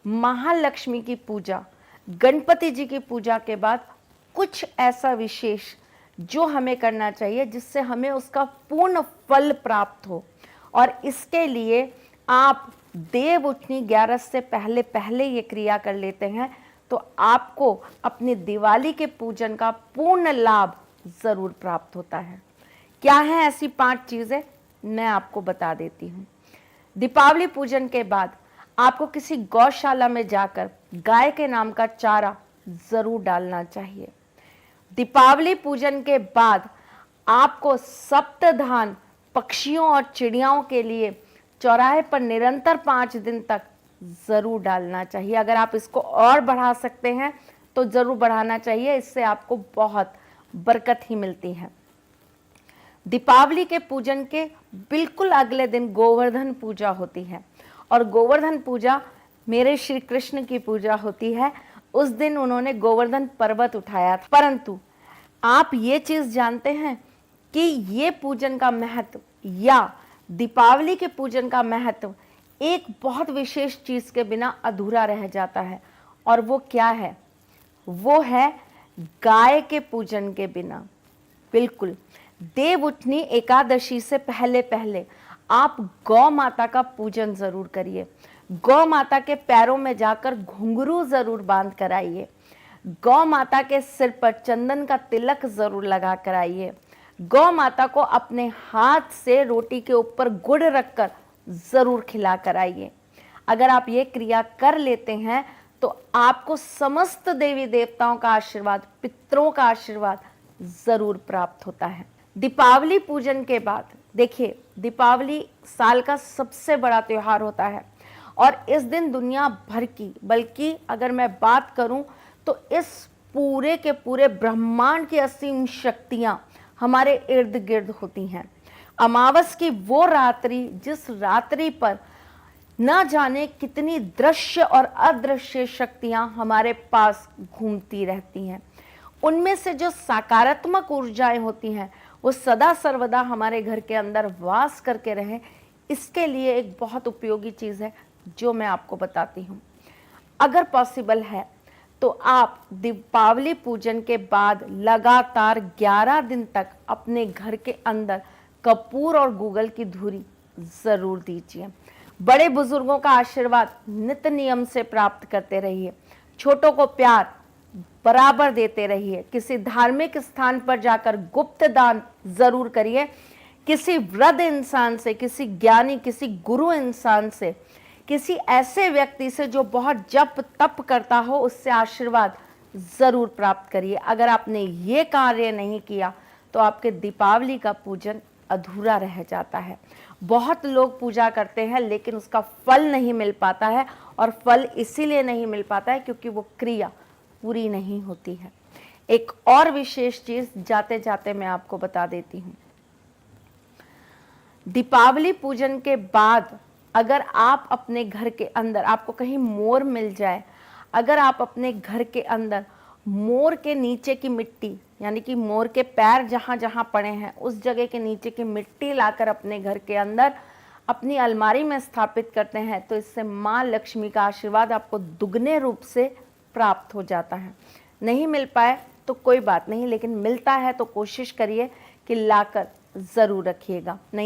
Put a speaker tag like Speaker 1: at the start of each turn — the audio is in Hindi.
Speaker 1: महालक्ष्मी की पूजा, गणपति जी की पूजा के बाद कुछ ऐसा विशेष जो हमें करना चाहिए जिससे हमें उसका पूर्ण फल प्राप्त हो। और इसके लिए आप देव उठनी 11 से पहले पहले ये क्रिया कर लेते हैं तो आपको अपनी दिवाली के पूजन का पूर्ण लाभ जरूर प्राप्त होता है। क्या है ऐसी 5 चीजें, मैं आपको बता देती हूँ। दीपावली पूजन के बाद आपको किसी गौशाला में जाकर गाय के नाम का चारा जरूर डालना चाहिए। दीपावली पूजन के बाद आपको सप्तधान पक्षियों और चिड़ियाओं के लिए चौराहे पर निरंतर 5 दिन तक जरूर डालना चाहिए। अगर आप इसको और बढ़ा सकते हैं तो जरूर बढ़ाना चाहिए, इससे आपको बहुत बरकत ही मिलती है। दीपावली के पूजन के बिल्कुल अगले दिन गोवर्धन पूजा होती है और गोवर्धन पूजा मेरे श्री कृष्ण की पूजा होती है। उस दिन उन्होंने गोवर्धन पर्वत उठाया था। परंतु आप ये चीज जानते हैं कि ये पूजन का महत्व या दीपावली के पूजन का महत्व एक बहुत विशेष चीज के बिना अधूरा रह जाता है, और वो क्या है? वो है गाय के पूजन के बिना। बिल्कुल, देव उठनी एकादशी से पहले पहले आप गौ माता का पूजन जरूर करिए। गौ माता के पैरों में जाकर घुंघरू जरूर बांध कर आइए। गौ माता के सिर पर चंदन का तिलक जरूर लगा कर आइए। गौ माता को अपने हाथ से रोटी के ऊपर गुड़ रखकर जरूर खिला कर आइए। अगर आप ये क्रिया कर लेते हैं तो आपको समस्त देवी देवताओं का आशीर्वाद, पितरों का आशीर्वाद जरूर प्राप्त होता है। दीपावली पूजन के बाद देखिए, दीपावली साल का सबसे बड़ा त्योहार होता है और इस दिन दुनिया भर की, बल्कि अगर मैं बात करूं तो इस पूरे के पूरे ब्रह्मांड की असीम शक्तियां हमारे इर्द गिर्द होती हैं। अमावस की वो रात्रि जिस रात्रि पर न जाने कितनी दृश्य और अदृश्य शक्तियां हमारे पास घूमती रहती हैं, उनमें से जो सकारात्मक ऊर्जाएं होती हैं वो सदा सर्वदा हमारे घर के अंदर वास करके रहें, इसके लिए एक बहुत उपयोगी चीज़ है जो मैं आपको बताती हूँ। अगर पॉसिबल है तो आप दीपावली पूजन के बाद लगातार 11 दिन तक अपने घर के अंदर कपूर और गूगल की धूरी जरूर दीजिए। बड़े बुजुर्गों का आशीर्वाद नित्य नियम से प्राप्त करते रहिए। छोटों को प्यार बराबर देते रहिए। किसी धार्मिक स्थान पर जाकर गुप्त दान जरूर करिए। किसी वृद्ध इंसान से, किसी ज्ञानी, किसी गुरु इंसान से, किसी ऐसे व्यक्ति से जो बहुत जप तप करता हो, उससे आशीर्वाद जरूर प्राप्त करिए। अगर आपने ये कार्य नहीं किया तो आपके दीपावली का पूजन अधूरा रह जाता है। बहुत लोग पूजा करते हैं लेकिन उसका फल नहीं मिल पाता है, और फल इसीलिए नहीं मिल पाता है क्योंकि वो क्रिया पूरी नहीं होती है। एक और विशेष चीज जाते जाते मैं आपको बता देती हूँ। दीपावली पूजन के बाद अगर आप अपने घर के अंदर, आपको कहीं मोर मिल जाए, अगर आप अपने घर के अंदर मोर के नीचे की मिट्टी, यानी कि मोर के पैर जहाँ जहाँ पड़े हैं उस जगह के नीचे की मिट्टी लाकर अपने घर के अंदर अपनी अलमारी में स्थापित करते हैं तो इससे माँ लक्ष्मी का आशीर्वाद आपको दुगने रूप से प्राप्त हो जाता है। नहीं मिल पाए तो कोई बात नहीं, लेकिन मिलता है तो कोशिश करिए कि लाकर जरूर रखिएगा। नहीं